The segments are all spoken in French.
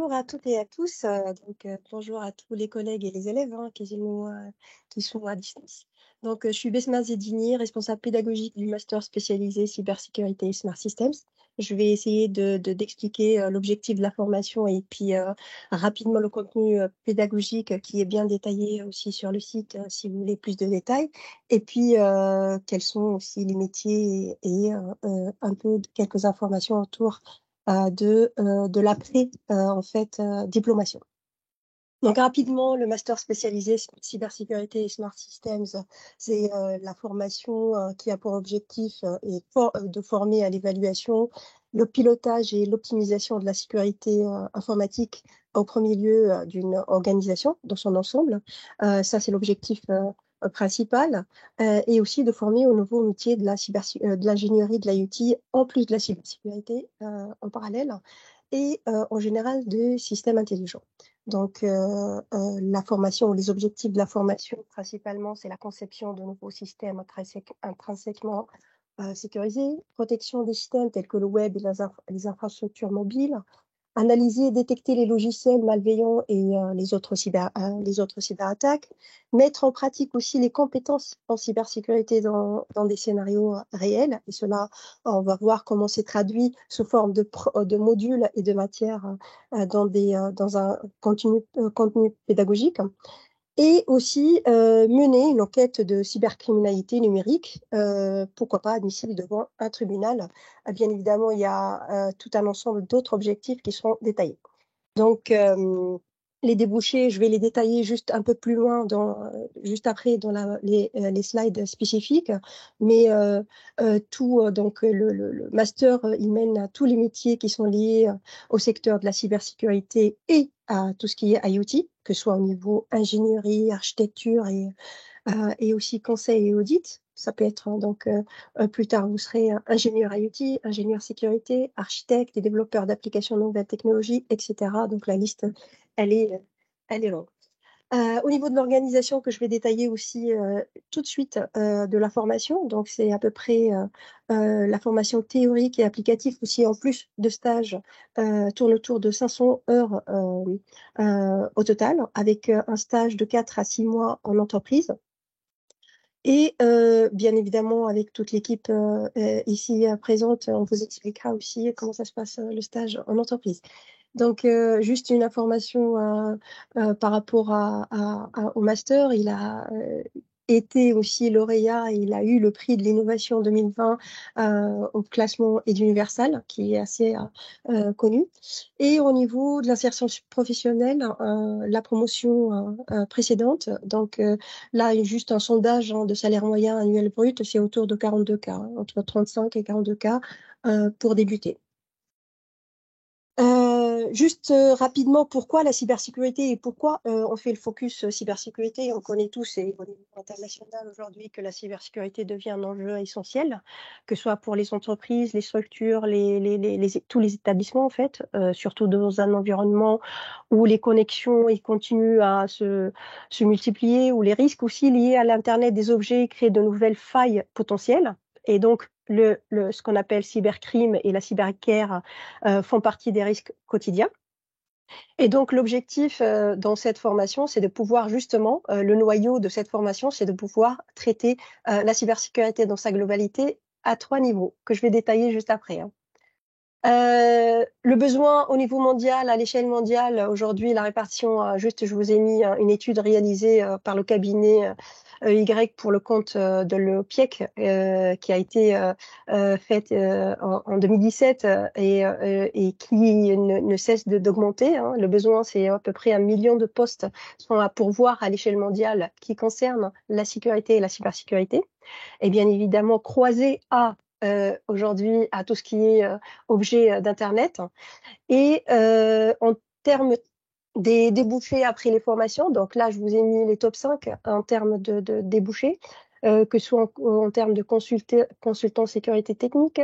bonjour à toutes et à tous. Bonjour à tous les collègues et les élèves qui sont à distance. Je suis Besma Zedini, responsable pédagogique du master spécialisé cybersécurité et smart systems. Je vais essayer d'expliquer l'objectif de la formation et puis rapidement le contenu pédagogique qui est bien détaillé aussi sur le site si vous voulez plus de détails. Et puis quels sont aussi les métiers et un peu quelques informations autour de l'après diplomation. Donc rapidement, le master spécialisé cybersécurité et smart systems, c'est la formation qui a pour objectif de former à l'évaluation, le pilotage et l'optimisation de la sécurité informatique au premier lieu d'une organisation dans son ensemble. Ça, c'est l'objectif principal, et aussi de former au nouveau métier de de l'ingénierie de l'IoT, en plus de la cybersécurité en parallèle, et en général de systèmes intelligents. La formation ou les objectifs de la formation, principalement, c'est la conception de nouveaux systèmes intrinsèquement sécurisés, protection des systèmes tels que le web et les infrastructures mobiles, analyser et détecter les logiciels malveillants et les autres cyberattaques, mettre en pratique aussi les compétences en cybersécurité dans des scénarios réels. Et cela, on va voir comment c'est traduit sous forme de modules et de matières dans un contenu pédagogique. Et aussi mener une enquête de cybercriminalité numérique, pourquoi pas admissible devant un tribunal. Bien évidemment, il y a tout un ensemble d'autres objectifs qui seront détaillés. Donc, les débouchés, je vais les détailler juste un peu plus loin, juste après dans les slides spécifiques. Mais le master, il mène à tous les métiers qui sont liés au secteur de la cybersécurité et à tout ce qui est IoT, que ce soit au niveau ingénierie, architecture et aussi conseil et audit. Ça peut être, plus tard, vous serez ingénieur IoT, ingénieur sécurité, architecte et développeur d'applications de nouvelles technologies, etc. Donc, la liste, elle est, elle est longue. Au niveau de l'organisation que je vais détailler aussi tout de suite de la formation, donc c'est à peu près la formation théorique et applicative aussi en plus de stages tourne autour de 500 heures au total, avec un stage de 4 à 6 mois en entreprise. Et bien évidemment, avec toute l'équipe ici présente, on vous expliquera aussi comment ça se passe le stage en entreprise. Donc, juste une information par rapport au master. Il a été aussi lauréat et il a eu le prix de l'innovation 2020 au classement Eduniversal, qui est assez connu. Et au niveau de l'insertion professionnelle, la promotion précédente, là, juste un sondage de salaire moyen annuel brut, c'est autour de 42 K, entre 35 et 42 K pour débuter. Juste rapidement, pourquoi la cybersécurité et pourquoi on fait le focus cybersécurité? On connaît tous et au niveau international aujourd'hui que la cybersécurité devient un enjeu essentiel, que ce soit pour les entreprises, les structures, tous les établissements en fait, surtout dans un environnement où les connexions ils continuent à se multiplier, où les risques aussi liés à l'Internet des objets créent de nouvelles failles potentielles. Et donc, ce qu'on appelle cybercrime et la cyberguerre font partie des risques quotidiens. Et donc, l'objectif dans cette formation, c'est de pouvoir justement, le noyau de cette formation, c'est de pouvoir traiter la cybersécurité dans sa globalité à 3 niveaux, que je vais détailler juste après. Le besoin au niveau mondial, à l'échelle mondiale, aujourd'hui, la répartition, juste je vous ai mis une étude réalisée par le cabinet EY pour le compte de l'OPIEC qui a été faite en 2017 et qui ne cesse d'augmenter. Hein. Le besoin, c'est à peu près 1 million de postes sont à pourvoir à l'échelle mondiale qui concernent la sécurité et la cybersécurité. Et bien évidemment, croisé aujourd'hui à tout ce qui est objet d'Internet. Et en termes des débouchés après les formations, donc là, je vous ai mis les top 5 en termes de débouchés. que ce soit en termes de consultant sécurité technique.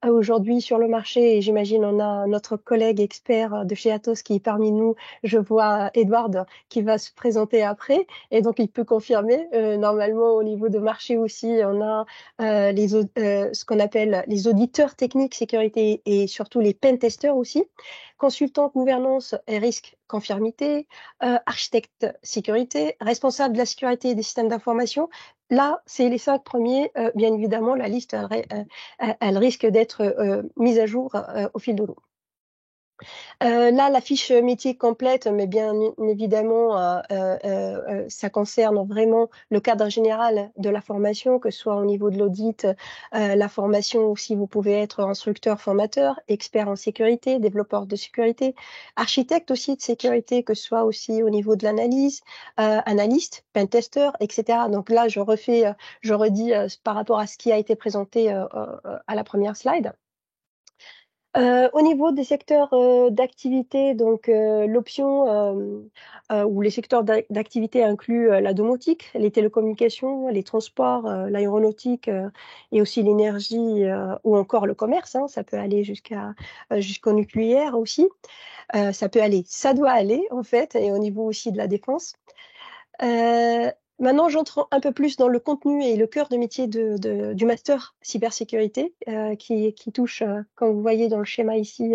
Aujourd'hui, sur le marché, et j'imagine on a notre collègue expert de chez Atos qui est parmi nous, je vois Edward qui va se présenter après, et donc il peut confirmer. Normalement, au niveau de marché aussi, on a ce qu'on appelle les auditeurs techniques sécurité et surtout les pen testers aussi, consultant gouvernance et risque conformité, architecte sécurité, responsable de la sécurité des systèmes d'information. Là, c'est les 5 premiers. Bien évidemment, la liste, elle risque d'être mise à jour au fil de l'eau. Là, la fiche métier complète, mais bien évidemment, ça concerne vraiment le cadre général de la formation, que ce soit au niveau de l'audit, la formation aussi, vous pouvez être instructeur, formateur, expert en sécurité, développeur de sécurité, architecte aussi de sécurité, que ce soit aussi au niveau de l'analyse, analyste, pentester, etc. Donc là, je redis par rapport à ce qui a été présenté à la première slide. Au niveau des secteurs d'activité, donc l'option ou les secteurs d'activité incluent la domotique, les télécommunications, les transports, l'aéronautique et aussi l'énergie ou encore le commerce. Hein, ça peut aller jusqu'au nucléaire aussi. Ça doit aller en fait, et au niveau aussi de la défense. Maintenant, j'entre un peu plus dans le contenu et le cœur de métier du master cybersécurité qui touche, comme vous voyez dans le schéma ici,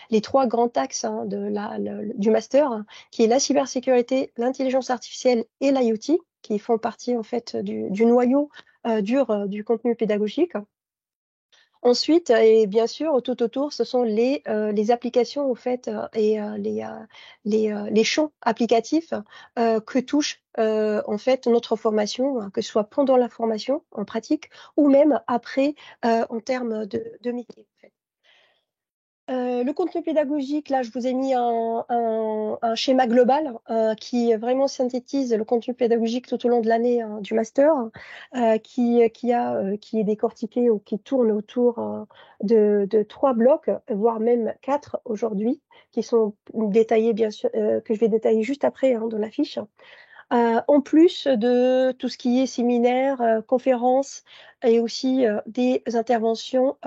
les 3 grands axes hein, du master, hein, qui est la cybersécurité, l'intelligence artificielle et l'IoT, qui font partie en fait du noyau dur du contenu pédagogique. Ensuite, et bien sûr, tout autour, ce sont les applications au fait et les champs applicatifs que touche en fait notre formation, hein, que ce soit pendant la formation en pratique ou même après en termes de métier. En fait. Le contenu pédagogique, là, je vous ai mis un schéma global qui vraiment synthétise le contenu pédagogique tout au long de l'année hein, du master, qui est décortiqué ou qui tourne autour de 3 blocs, voire même 4 aujourd'hui, qui sont détaillés, bien sûr, que je vais détailler juste après hein, dans la fiche. En plus de tout ce qui est séminaire, conférences et aussi des interventions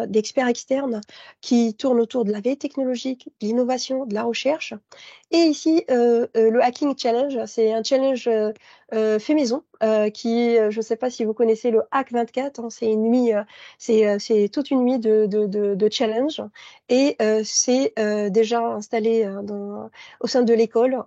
d'experts externes qui tournent autour de la veille technologique, de l'innovation, de la recherche. Et ici, le Hacking Challenge, c'est un challenge fait maison je ne sais pas si vous connaissez le Hack 24, hein, c'est une nuit, c'est toute une nuit de challenge et c'est déjà installé au sein de l'école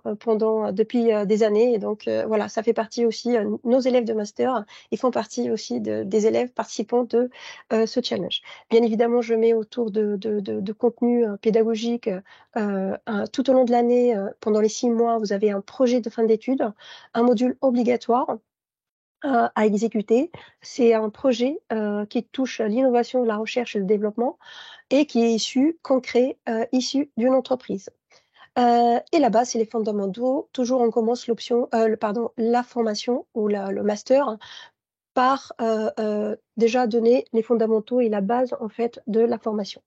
depuis des années. Et donc voilà, ça fait partie aussi, nos élèves de master, ils font partie aussi des élèves participants de ce challenge. Bien évidemment, je mets autour de contenu pédagogique tout au long de l'année, pendant les 6 mois, vous avez un projet de fin d'études, un module obligatoire à exécuter. C'est un projet qui touche l'innovation, la recherche et le développement et qui est concret, issu d'une entreprise. Et là-bas, c'est les fondamentaux. Toujours, on commence la formation ou le master par déjà donner les fondamentaux et la base en fait de la formation.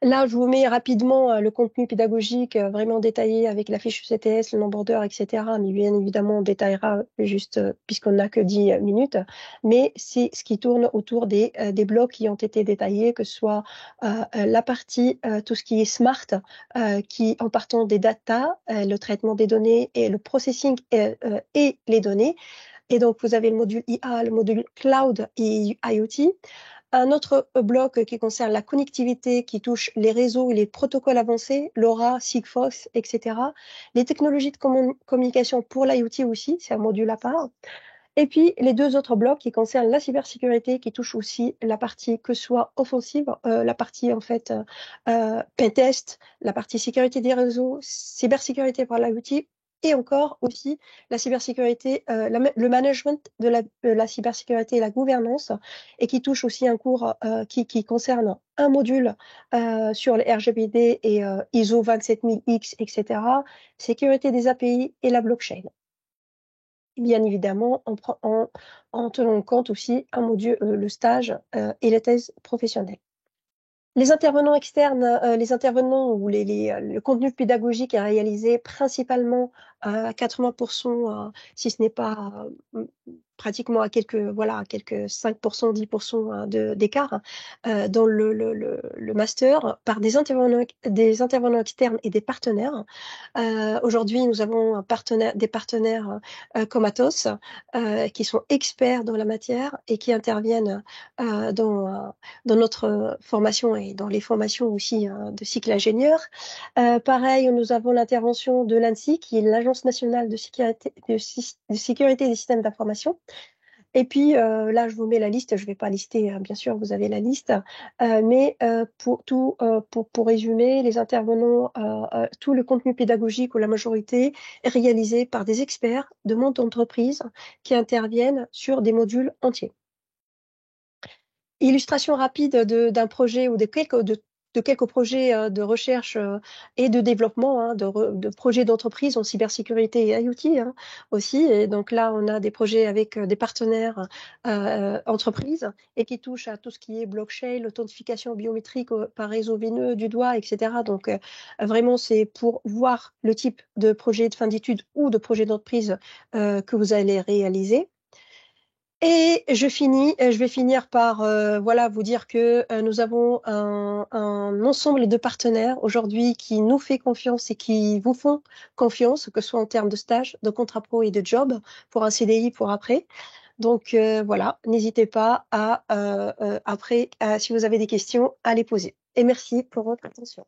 Là, je vous mets rapidement le contenu pédagogique vraiment détaillé avec la fiche CTS, le nombre d'heures, etc. Mais bien évidemment, on détaillera juste puisqu'on n'a que 10 minutes. Mais c'est ce qui tourne autour des blocs qui ont été détaillés, que ce soit la partie, tout ce qui est smart, qui en partant des data, le traitement des données et le processing et les données. Et donc, vous avez le module IA, le module cloud et IoT. Un autre bloc qui concerne la connectivité, qui touche les réseaux et les protocoles avancés, LoRa, Sigfox, etc. Les technologies de communication pour l'IoT aussi, c'est un module à part. Et puis, les 2 autres blocs qui concernent la cybersécurité, qui touchent aussi la partie que ce soit offensive, la partie en fait pentest, la partie sécurité des réseaux, cybersécurité par l'IoT, et encore aussi la cybersécurité, le management de la cybersécurité et la gouvernance, et qui touche aussi un cours qui concerne un module sur les RGPD et ISO 27000X, etc., sécurité des API et la blockchain. Bien évidemment, en tenant compte aussi un module, le stage et la thèse professionnelle. Les intervenants externes, les intervenants ou le contenu pédagogique est réalisé principalement à 80%, si ce n'est pas pratiquement à quelques 5%, 10% hein, d'écart dans le master par des intervenants externes et des partenaires. Aujourd'hui, nous avons des partenaires comme Atos qui sont experts dans la matière et qui interviennent dans notre formation et dans les formations aussi de cycle ingénieur. Pareil, nous avons l'intervention de l'ANSSI, qui est l'Agence nationale de sécurité des systèmes d'information. Et puis là, je vous mets la liste. Je ne vais pas lister, bien sûr, vous avez la liste. Mais pour résumer, les intervenants, tout le contenu pédagogique ou la majorité est réalisé par des experts de monde d'entreprise qui interviennent sur des modules entiers. Illustration rapide d'un projet ou de quelques projets de recherche et de développement, hein, de projets d'entreprise en cybersécurité et IoT hein, aussi. Et donc là, on a des projets avec des partenaires entreprises et qui touchent à tout ce qui est blockchain, l'authentification biométrique par réseau veineux du doigt, etc. Donc vraiment, c'est pour voir le type de projet de fin d'études ou de projet d'entreprise que vous allez réaliser. Et je vais finir par vous dire que nous avons un ensemble de partenaires aujourd'hui qui nous fait confiance et qui vous font confiance, que ce soit en termes de stage, de contrat pro et de job, pour un CDI pour après. Donc n'hésitez pas à après, si vous avez des questions, à les poser. Et merci pour votre attention.